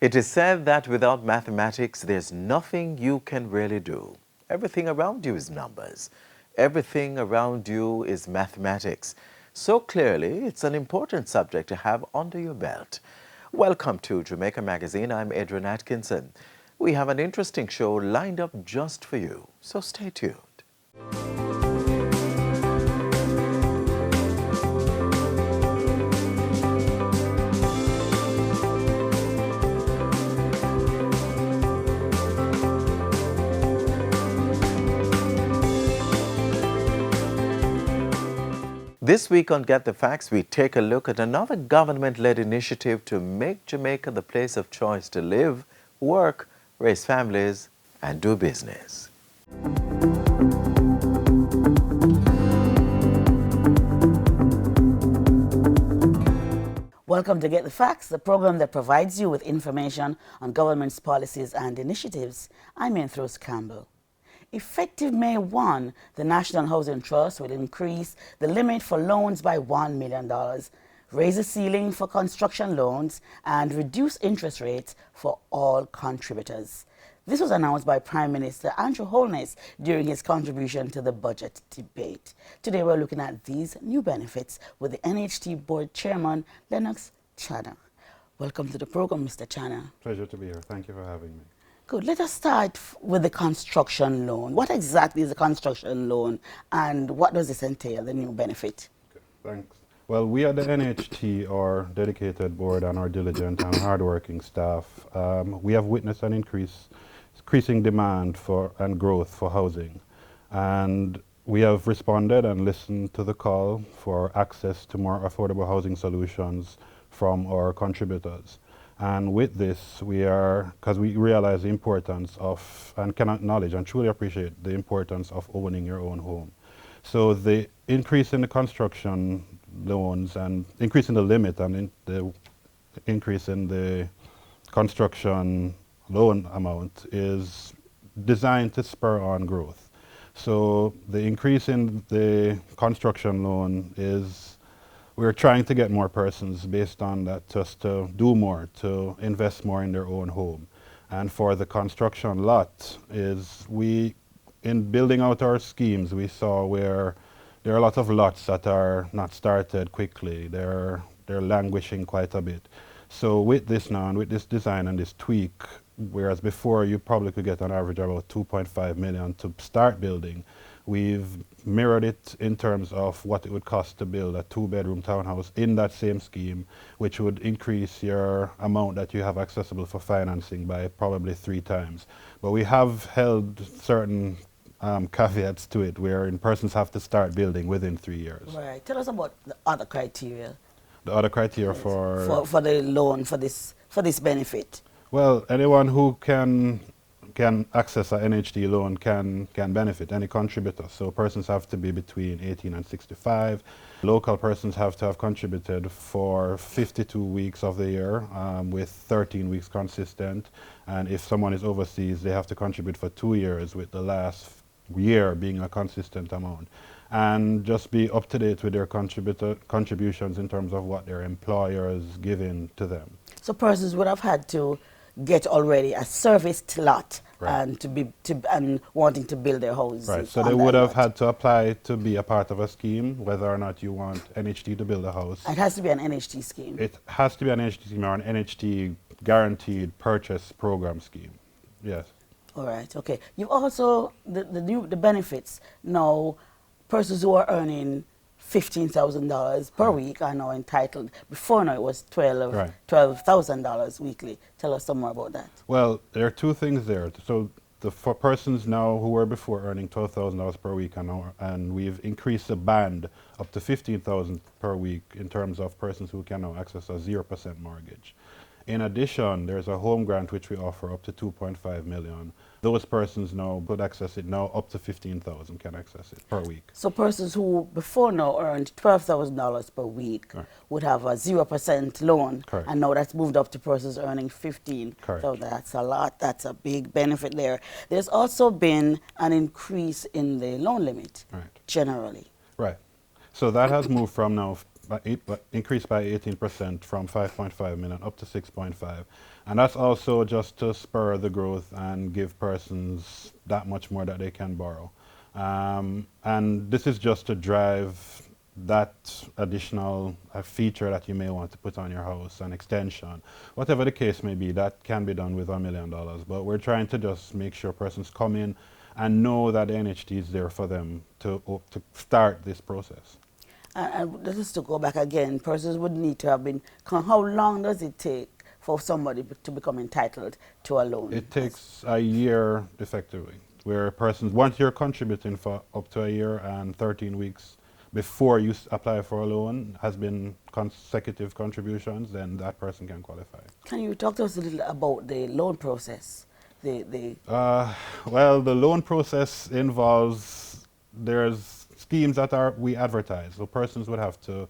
It is said that without mathematics, there's nothing you can really do. Everything around you is numbers. Everything around you is mathematics. So clearly, it's an important subject to have under your belt. Welcome to Jamaica Magazine. I'm Adrian Atkinson. We have an interesting show lined up just for you, so stay tuned. This week on Get the Facts, we take a look at another government-led initiative to make Jamaica the place of choice to live, work, raise families, and do business. Welcome to Get the Facts, the program that provides you with information on government's policies and initiatives. I'm Rose Campbell. Effective May 1, the National Housing Trust will increase the limit for loans by $1 million, raise the ceiling for construction loans, and reduce interest rates for all contributors. This was announced by Prime Minister Andrew Holness during his contribution to the budget debate. Today we're looking at these new benefits with the NHT Board Chairman, Lennox Channer. Welcome to the program, Mr. Channer. Pleasure to be here. Thank you for having me. Good. Let us start with the construction loan. What exactly is a construction loan and what does this entail, the new benefit? Okay, thanks. Well, we at the NHT, our dedicated board and our diligent and hardworking staff, we have witnessed an increasing demand for and growth for housing. And we have responded and listened to the call for access to more affordable housing solutions from our contributors. And with this, because we realize the importance of, and can acknowledge and truly appreciate the importance of owning your own home. So the increase in the construction loans and increase in the limit and the increase in the construction loan amount is designed to spur on growth. So the increase in the construction loan is we're trying to get more persons based on that just to do more, to invest more in their own home. And for the construction lot in building out our schemes, we saw where there are a lot of lots that are not started quickly. They're languishing quite a bit. So with this now, and with this design and this tweak, whereas before you probably could get on average about 2.5 million to start building, we've mirrored it in terms of what it would cost to build a 2-bedroom townhouse in that same scheme, which would increase your amount that you have accessible for financing by probably 3 times. But we have held certain caveats to it, wherein persons have to start building within 3 years. Right. Tell us about the other criteria. The other criteria Yes. for the loan, for this benefit. Well, anyone who can access an NHT loan can benefit, any contributor. So persons have to be between 18 and 65. Local persons have to have contributed for 52 weeks of the year with 13 weeks consistent. And if someone is overseas, they have to contribute for 2 years with the last year being a consistent amount. And just be up to date with their contributions in terms of what their employer is giving to them. So persons would have had to get already a serviced lot. Right. And wanting to build their house. Right, so they would have had to apply to be a part of a scheme, whether or not you want NHT to build a house. It has to be an NHT scheme. It has to be an NHT scheme or an NHT guaranteed purchase program scheme. Yes. All right. Okay. You've also the benefits now. Persons who are earning $15,000 per week are now entitled. Before now it was $12,000 weekly. Tell us some more about that. Well, there are 2 things there. So for persons now who were before earning $12,000 per week and we've increased the band up to $15,000 per week in terms of persons who can now access a 0% mortgage. In addition, there's a home grant which we offer up to 2.5 million. Those persons now could access it now up to 15,000 can access it per week. So persons who before now earned $12,000 per week would have a 0% loan. Correct. And now that's moved up to persons earning 15. Correct. So that's a lot. That's a big benefit there. There's also been an increase in the loan limit generally. Right. So that has moved from now increased by 18% from 5.5 million up to 6.5. And that's also just to spur the growth and give persons that much more that they can borrow. And this is just to drive that additional feature that you may want to put on your house, an extension, whatever the case may be, that can be done with $1 million. But we're trying to just make sure persons come in and know that the NHT is there for them to start this process. And just to go back again, persons would need to have been, how long does it take for somebody to become entitled to a loan? It takes a year effectively, where persons, once you're contributing for up to a year and 13 weeks before you apply for a loan, has been consecutive contributions, then that person can qualify. Can you talk to us a little about the loan process? Well, the loan process involves, there's schemes that we advertise. So persons would have to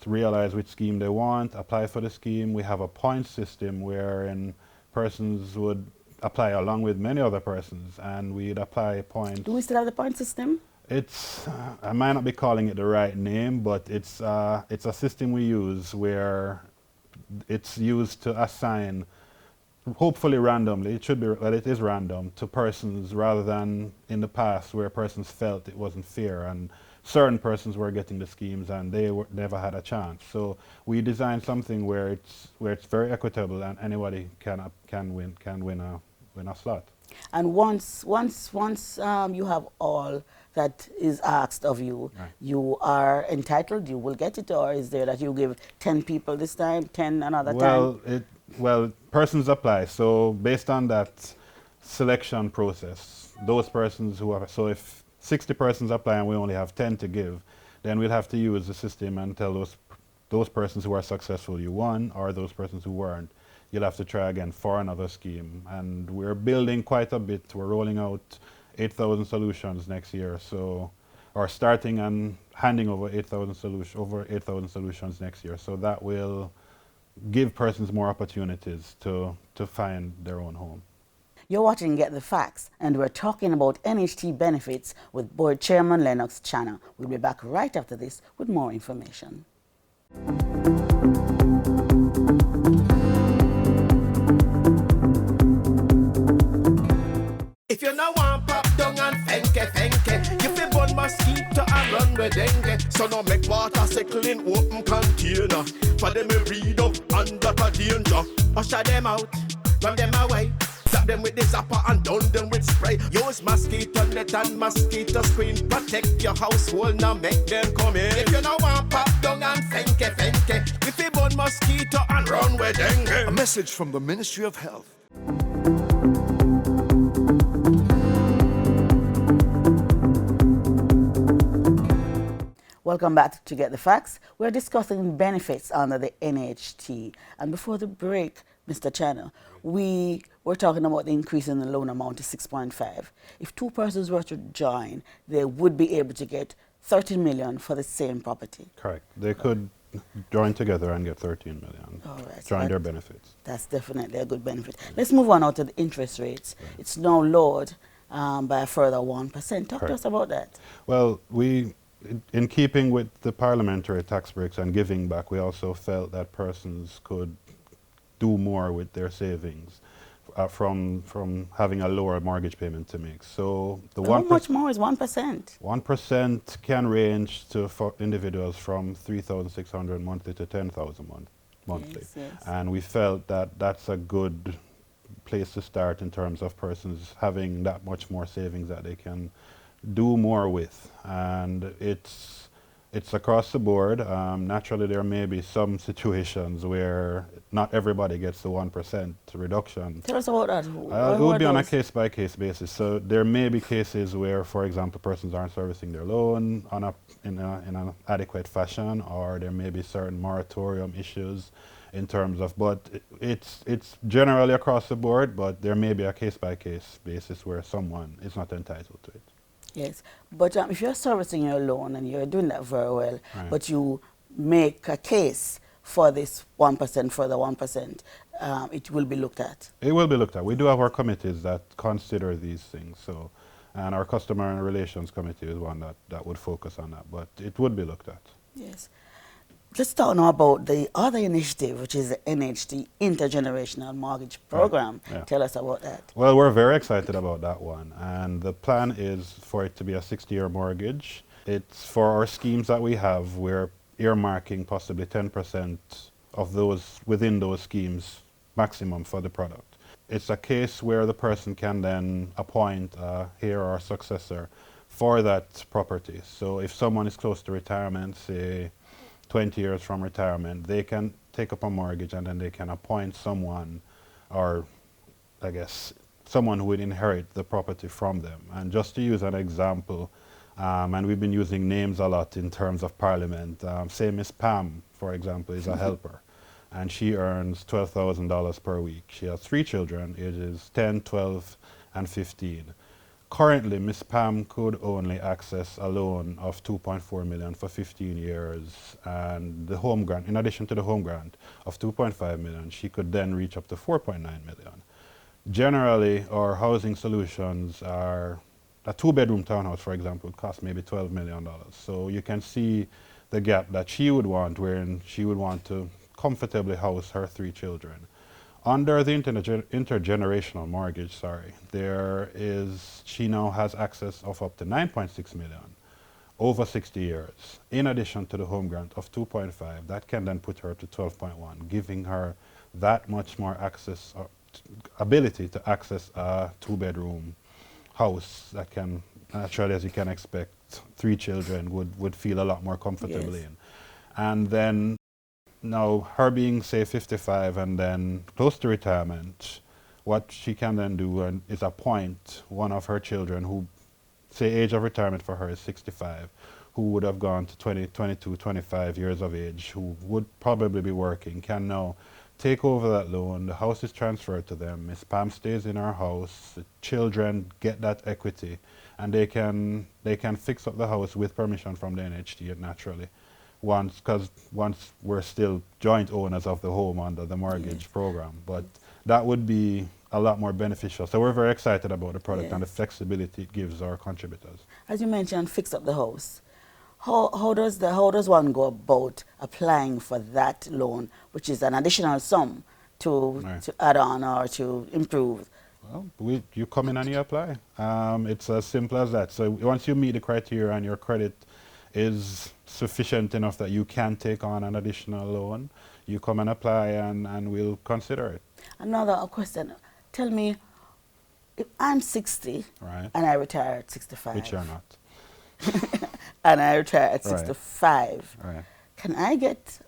realize which scheme they want, apply for the scheme. We have a point system wherein persons would apply along with many other persons, and we'd apply points. Do we still have the point system? It's, I might not be calling it the right name, but it's a system we use where it's used to assign, hopefully randomly, it should be, well, it is random, to persons rather than in the past where persons felt it wasn't fair and certain persons were getting the schemes and they never had a chance. So we designed something where it's very equitable and anybody can win a slot. And once you have all that is asked of you, right, you are entitled, you will get it, or is there that you give 10 people this time, 10 another time? Well, persons apply. So based on that selection process, those persons who are, so if 60 persons apply and we only have 10 to give, then we'll have to use the system and tell those persons who are successful you won, or those persons who weren't, you'll have to try again for another scheme. And we're building quite a bit. We're rolling out 8,000 solutions next year, so, or starting and handing over 8,000 solutions next year. So that will give persons more opportunities to find their own home. You're watching Get the Facts, and we're talking about NHT benefits with Board Chairman Lennox Channer. We'll be back right after this with more information. If you no want pop down and fenke, you fi burn mosquito and run with dengue. So no make water cycle in open container. For them to read up under the danger. Usher them out, run them away. Slap them with the zapper and down them with spray. Use mosquito net and mosquito screen. Protect your household, now make them come in. If you no want pop down and fenke, you fi burn mosquito and run with dengue. A message from the Ministry of Health. Welcome back to Get the Facts. We're discussing benefits under the NHT. And before the break, Mr. Channer, we were talking about the increase in the loan amount to 6.5. If two persons were to join, they would be able to get 13 million for the same property. Correct. They could join together and get 13 million. All right. Join their benefits. That's definitely a good benefit. Let's move on now to the interest rates. Right. It's now lowered by a further 1%. Talk to us about that. Well, in keeping with the parliamentary tax breaks and giving back, we also felt that persons could do more with their savings from having a lower mortgage payment to make. So how much more is 1%? 1% can range for individuals from 3,600 monthly to 10,000 monthly. Yes, yes. And we felt that that's a good place to start in terms of persons having that much more savings that they can do more with. And it's across the board. Naturally, there may be some situations where not everybody gets the 1% reduction. Tell us about that. It would be on a case-by-case basis. So there may be cases where, for example, persons aren't servicing their loan in an adequate fashion, or there may be certain moratorium issues in terms of, but it's generally across the board, but there may be a case-by-case basis where someone is not entitled to it. Yes, but if you're servicing your loan and you're doing that very well, right, but you make a case for this 1%, for the 1%, it will be looked at. It will be looked at. We do have our committees that consider these things, so, and our customer relations committee is one that would focus on that, but it would be looked at. Yes. Let's talk now about the other initiative, which is the NHT Intergenerational Mortgage Program. Yeah. Tell us about that. Well, we're very excited about that one, and the plan is for it to be a 60-year mortgage. It's for our schemes that we have. We're earmarking possibly 10% of those within those schemes maximum for the product. It's a case where the person can then appoint a heir or successor for that property. So if someone is close to retirement, say 20 years from retirement, they can take up a mortgage and then they can appoint someone, or I guess someone who would inherit the property from them. And just to use an example, and we've been using names a lot in terms of Parliament, say Miss Pam, for example, is a helper, and she earns $12,000 per week. She has 3 children, ages 10, 12, and 15. Currently, Ms. Pam could only access a loan of $2.4 million for 15 years, and the home grant, in addition to the home grant of $2.5 million, she could then reach up to $4.9 million. Generally, our housing solutions are, a 2-bedroom townhouse, for example, would cost maybe $12 million. So you can see the gap that she would want, wherein she would want to comfortably house her 3 children. Under the intergenerational mortgage, she now has access of up to $9.6 million over 60 years, in addition to the home grant of 2.5. That can then put her to 12.1, giving her that much more access, ability to access a 2-bedroom house that can, naturally, as you can expect, 3 children would feel a lot more comfortably in. And then now, her being, say, 55 and then close to retirement, what she can then do is appoint one of her children who, say, age of retirement for her is 65, who would have gone to 20, 22, 25 years of age, who would probably be working, can now take over that loan. The house is transferred to them. Miss Pam stays in her house. The children get that equity, and they can fix up the house with permission from the NHT, naturally. Once we're still joint owners of the home under the mortgage program, but that would be a lot more beneficial. So we're very excited about the product and the flexibility it gives our contributors. As you mentioned, fix up the house. How does one go about applying for that loan, which is an additional sum to add on or to improve? Well, you come in and you apply. It's as simple as that. So once you meet the criteria and your credit is sufficient enough that you can take on an additional loan, you come and apply and we'll consider it. Another question. Tell me, if I'm 60 and I retire at 65. Which you're not. And I retire at 65. Right. Can I get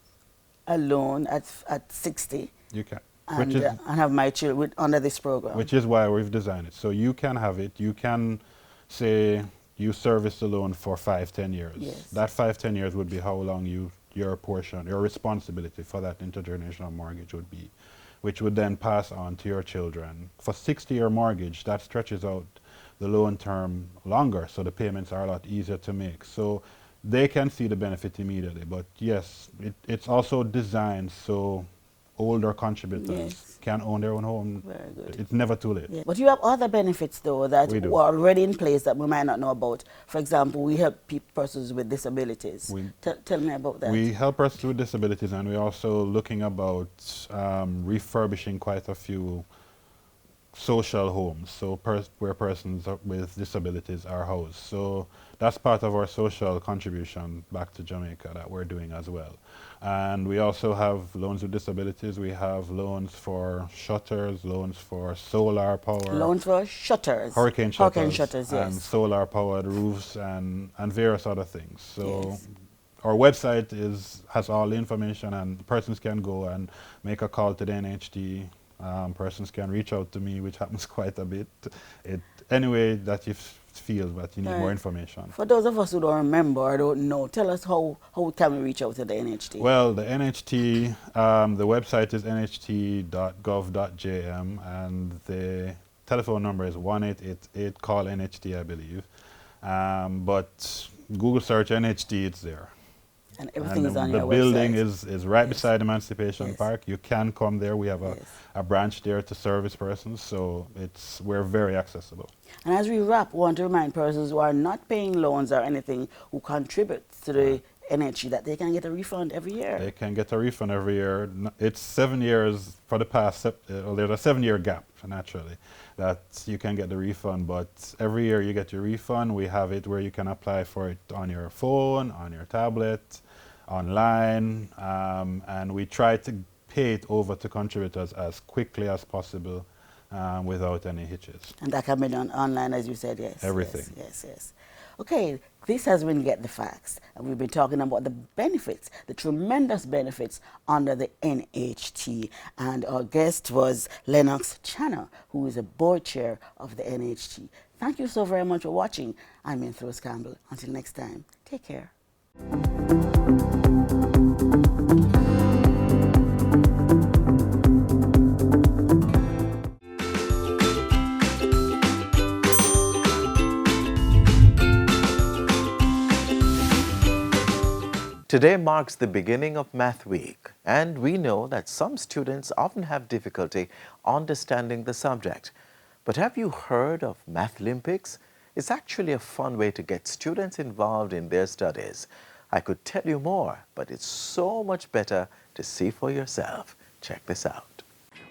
a loan at 60? You can. And have my children under this program? Which is why we've designed it. So you can have it. You can say you service the loan for 5-10 years. Yes. That 5-10 years would be how long your portion, your responsibility for that intergenerational mortgage would be, which would then pass on to your children. For 60-year mortgage, that stretches out the loan term longer, so the payments are a lot easier to make. So they can see the benefit immediately. But yes, it's also designed so older contributors can own their own home. Very good. It's never too late. Yeah. But you have other benefits, though, that are already in place that we might not know about. For example, we help persons with disabilities. Tell me about that. We help persons with disabilities, and we're also looking about refurbishing quite a few social homes, so where persons with disabilities are housed. So that's part of our social contribution back to Jamaica that we're doing as well. And we also have loans with disabilities. We have loans for shutters, loans for solar power. Loans for shutters. Hurricane shutters. Hurricane shutters, yes. And solar powered roofs and various other things. So our website has all the information, and persons can go and make a call to the NHT. Persons can reach out to me, which happens quite a bit. Anyway that you feel that you need more information. For those of us who don't remember or don't know, tell us how can we reach out to the NHT? Well, the NHT, the website is nht.gov.jm, and the telephone number is 1888 call NHT, I believe. But Google search NHT, it's there. And everything is on your website. The building is right beside Emancipation Park. You can come there. We have a branch there to service persons, so we're very accessible. And as we wrap, we want to remind persons who are not paying loans or anything who contribute to the NHT that they can get a refund every year. They can get a refund every year. It's 7 years for the past, there's a 7-year gap, naturally, that you can get the refund, but every year you get your refund. We have it where you can apply for it on your phone, on your tablet, online, and we try to pay it over to contributors as quickly as possible without any hitches. And that can be done online, as you said, yes. Everything. Yes. Okay, this has been Get the Facts, and we've been talking about the benefits, the tremendous benefits under the NHT. And our guest was Lennox Channer, who is a board chair of the NHT. Thank you so very much for watching. I'm Rose Campbell. Until next time, take care. Today marks the beginning of Math Week, and we know that some students often have difficulty understanding the subject. But have you heard of Mathlympics? It's actually a fun way to get students involved in their studies. I could tell you more, but it's so much better to see for yourself. Check this out.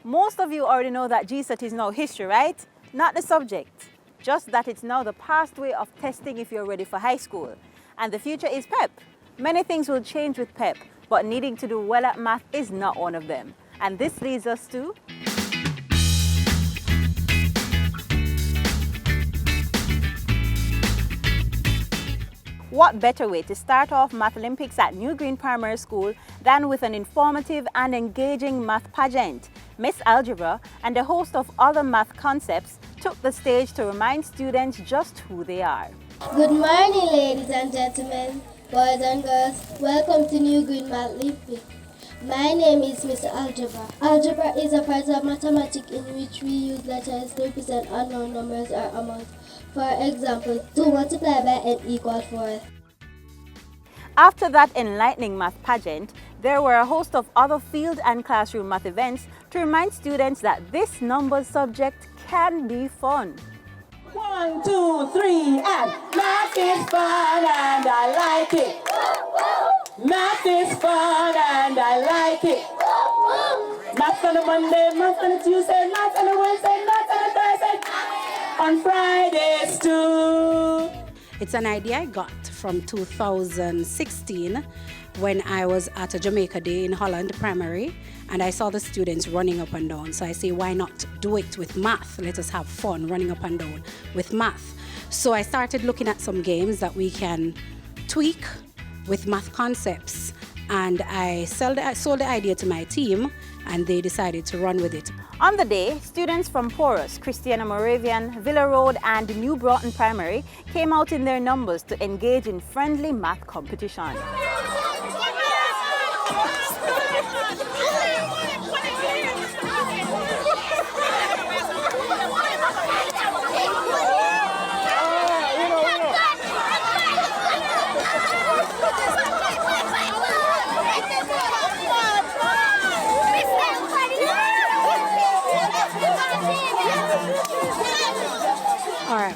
Most of you already know that GSAT is now history, right? Not the subject, just that it's now the past way of testing if you're ready for high school. And the future is PEP. Many things will change with PEP, but needing to do well at math is not one of them. And this leads us to what better way to start off Mathlympics at New Green Primary School than with an informative and engaging math pageant? Miss Algebra and a host of other math concepts took the stage to remind students just who they are. Good morning, ladies and gentlemen, boys and girls. Welcome to New Green Mathlympics. My name is Miss Algebra. Algebra is a part of mathematics in which we use letters to represent unknown numbers or amounts. For example, 2 multiplied by n equals 4. After that enlightening math pageant, there were a host of other field and classroom math events to remind students that this numbers subject can be fun. 1, 2, 3, and math is fun and I like it. Math is fun and I like it. Math on a Monday, math on a Tuesday, math on a Wednesday, math on a Thursday, on Fridays too. It's an idea I got from 2016 when I was at a Jamaica Day in Holland Primary, and I saw the students running up and down. So I say, why not do it with math? Let us have fun running up and down with math. So I started looking at some games that we can tweak with math concepts, and I sold the idea to my team, and they decided to run with it. On the day, students from Porus, Christiana Moravian, Villa Road and New Broughton Primary came out in their numbers to engage in friendly math competition.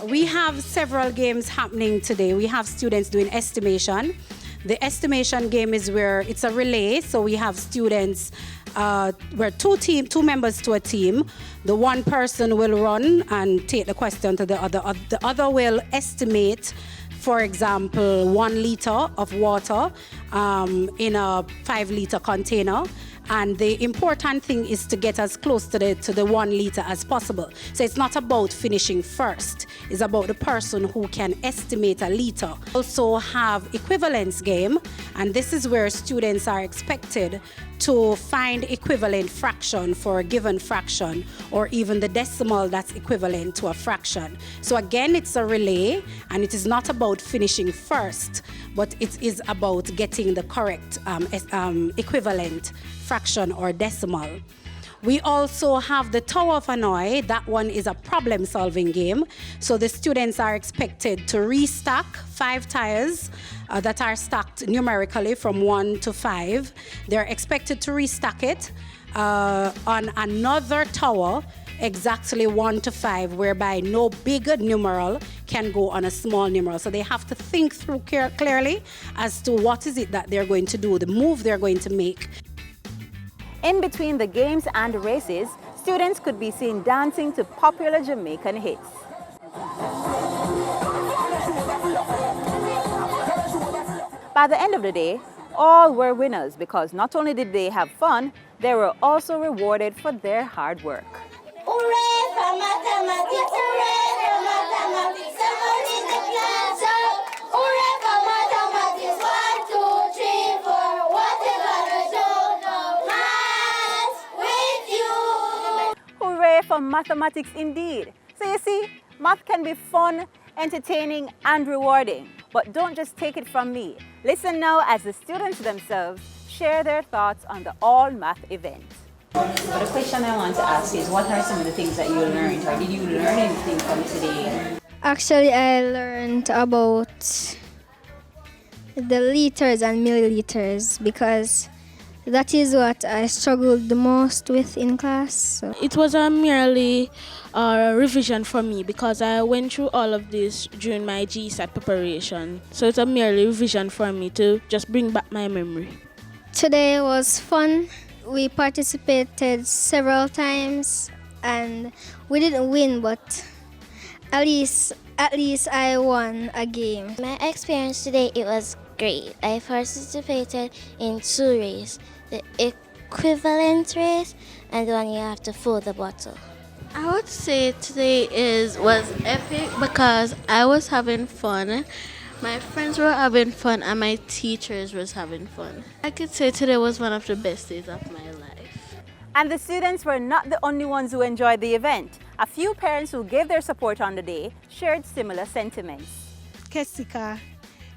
We have several games happening today. We have students doing estimation. The estimation game is where it's a relay, so we have students, we're two members to a team. The one person will run and take the question to the other. The other will estimate, for example, 1 liter of water in a 5-liter container. And the important thing is to get as close to the 1 liter as possible. So it's not about finishing first. It's about the person who can estimate a liter. Also have equivalence game, and this is where students are expected to find equivalent fraction for a given fraction, or even the decimal that's equivalent to a fraction. So again, it's a relay, and it is not about finishing first, but it is about getting the correct equivalent fraction or decimal. We also have the Tower of Hanoi. That one is a problem-solving game. So the students are expected to restack 5 tires that are stacked numerically from 1 to 5. They're expected to restack it on another tower exactly 1 to 5, whereby no big numeral can go on a small numeral. So they have to think through clearly as to what is it that they're going to do, the move they're going to make. In between the games and races, students could be seen dancing to popular Jamaican hits. By the end of the day, all were winners because not only did they have fun, they were also rewarded for their hard work. Hooray for mathematics! Hooray for mathematics! Someone in the class up! Hooray for mathematics! 1, 2, 3, 4. What you gonna do now? Maths with you! Hooray for mathematics indeed. So you see, math can be fun, entertaining, and rewarding. But don't just take it from me. Listen now as the students themselves share their thoughts on the all-math event. But the question I want to ask is, what are some of the things that you learned, or did you learn anything from today? Actually, I learned about the liters and milliliters because that is what I struggled the most with in class. So. It was merely a revision for me because I went through all of this during my GSAT preparation. So it's a merely revision for me to just bring back my memory. Today was fun. We participated several times and we didn't win, but at least I won a game. My experience today, it was great. I participated in 2 races, the equivalent race and the one you have to fill the bottle. I would say today was epic because I was having fun, my friends were having fun, and my teachers was having fun. I could say today was one of the best days of my life. And the students were not the only ones who enjoyed the event. A few parents who gave their support on the day shared similar sentiments. Kessica,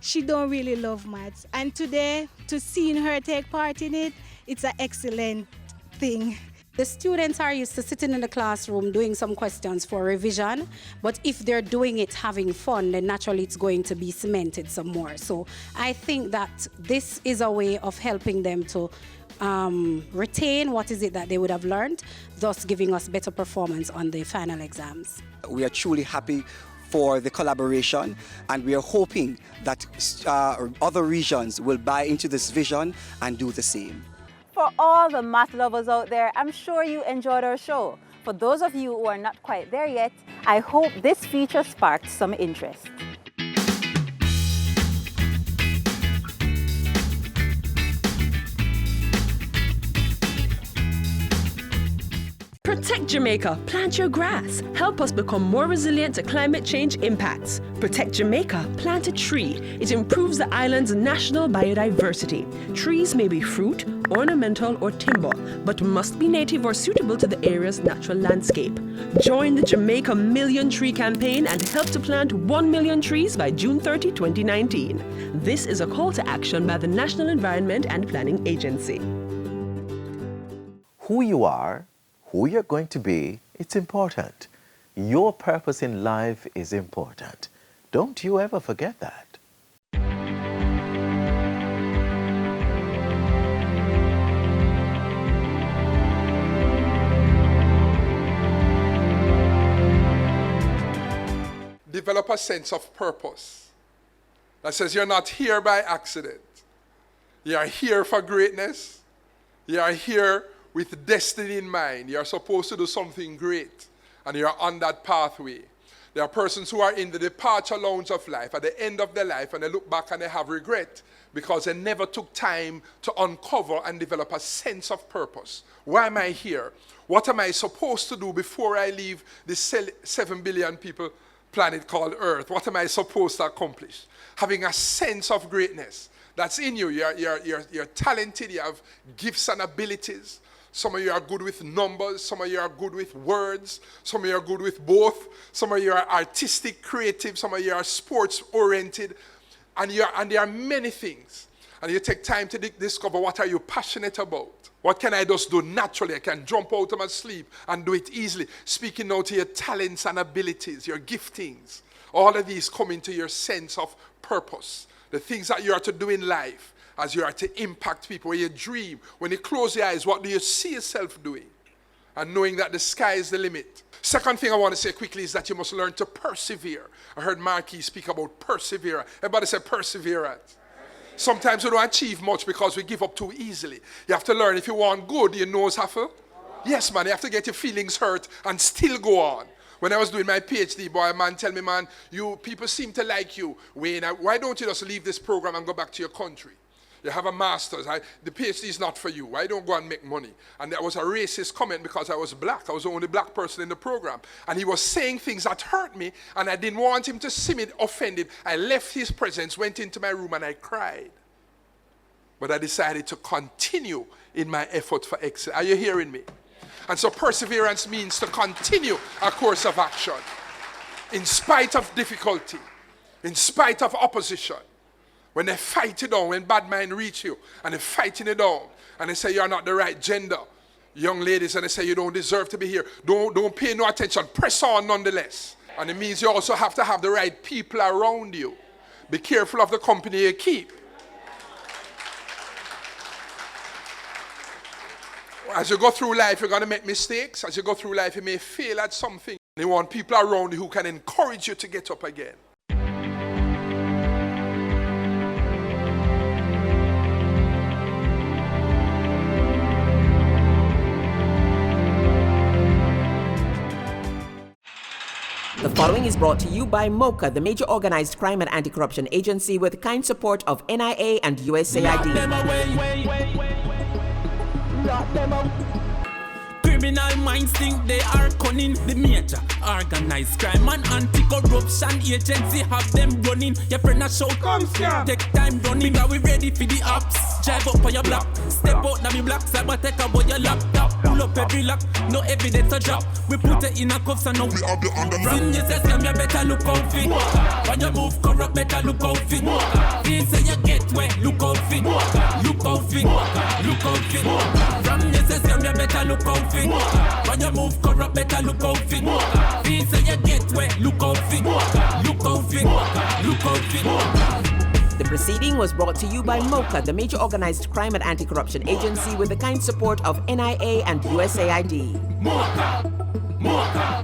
she don't really love maths, and today, to seeing her take part in it, it's an excellent thing. The students are used to sitting in the classroom doing some questions for revision, but if they're doing it having fun, then naturally it's going to be cemented some more. So I think that this is a way of helping them to retain what is it that they would have learned, thus giving us better performance on the final exams. We are truly happy for the collaboration, and we are hoping that other regions will buy into this vision and do the same. For all the math lovers out there, I'm sure you enjoyed our show. For those of you who are not quite there yet, I hope this feature sparked some interest. Protect Jamaica, plant your grass. Help us become more resilient to climate change impacts. Protect Jamaica, plant a tree. It improves the island's national biodiversity. Trees may be fruit, ornamental, or timber, but must be native or suitable to the area's natural landscape. Join the Jamaica Million Tree Campaign and help to plant 1 million trees by June 30, 2019. This is a call to action by the National Environment and Planning Agency. Who you are, who you're going to be, it's important. Your purpose in life is important. Don't you ever forget that. Develop a sense of purpose that says you're not here by accident. You are here for greatness. You are here with destiny in mind. You're supposed to do something great, and you're on that pathway. There are persons who are in the departure lounge of life, at the end of their life, and they look back and they have regret because they never took time to uncover and develop a sense of purpose. Why am I here? What am I supposed to do before I leave this 7 billion people planet called Earth? What am I supposed to accomplish? Having a sense of greatness that's in you. You're talented, you have gifts and abilities. Some of you are good with numbers, some of you are good with words, some of you are good with both, some of you are artistic, creative, some of you are sports-oriented, and there are many things. And you take time to discover what are you passionate about. What can I just do naturally? I can jump out of my sleep and do it easily. Speaking now to your talents and abilities, your giftings. All of these come into your sense of purpose. The things that you are to do in life. As you are to impact people, when you dream, when you close your eyes, what do you see yourself doing? and knowing that the sky is the limit. Second thing I want to say quickly is that you must learn to persevere. I heard Marquis speak about perseverance. Everybody say perseverance. Sometimes we don't achieve much because we give up too easily. You have to learn, if you want good, your nose have to. Yes, man, you have to get your feelings hurt and still go on. When I was doing my PhD, boy, a man tell me, man, people seem to like you. Wayne, why don't you just leave this program and go back to your country? You have a master's. The PhD is not for you. Why don't go and make money? And that was a racist comment because I was black. I was the only black person in the program. And he was saying things that hurt me, and I didn't want him to see me offended. I left his presence, went into my room, and I cried. But I decided to continue in my effort for excellence. Are you hearing me? And so perseverance means to continue a course of action in spite of difficulty, in spite of opposition. When they fight you down, when bad mind reach you, and they're fighting you down, and they say you're not the right gender, young ladies, and they say you don't deserve to be here, don't pay no attention, press on nonetheless. And it means you also have to have the right people around you. Be careful of the company you keep. As you go through life, you're going to make mistakes. As you go through life, you may fail at something. You want people around you who can encourage you to get up again. The following is brought to you by MOCA, the major organized crime and anti-corruption agency with kind support of NIA and USAID. Criminal minds think they are cunning. The major organized crime and anti-corruption agency have them running. Your friend a show come here. Take time running. Because we ready for the ops. Drive up on your block. Step out now me block. Cyber take about your laptop. Pull up every lock. No evidence to drop. We put it in a cuffs and now we have the underground. Sin you say scam, you better look out for. When you move corrupt, better look out for. Feel say you get wet, look out for. Look out for. Look out for. From you say scam, you better look out for. When you move corrupt, better look out for. Feel say you get wet, look out for. Look out for. Look out for. The proceeding was brought to you by MOCA, the major organized crime and anti-corruption agency with the kind support of NIA and USAID. MOCA! MOCA!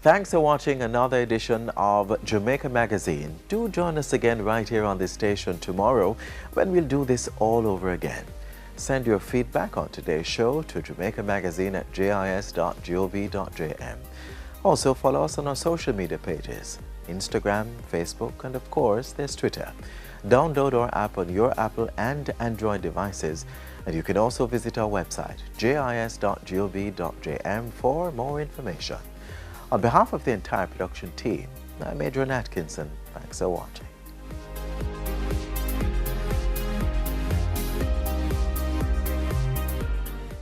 Thanks for watching another edition of Jamaica Magazine. Do join us again right here on this station tomorrow when we'll do this all over again. Send your feedback on today's show to jamaicamagazine@jis.gov.jm. Also follow us on our social media pages, Instagram, Facebook, and of course there's Twitter. Download our app on your Apple and Android devices, and you can also visit our website, jis.gov.jm, for more information. On behalf of the entire production team, I'm Adrian Atkinson. Thanks for watching.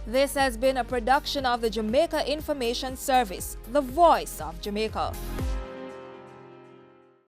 This has been a production of the Jamaica Information Service, the voice of Jamaica.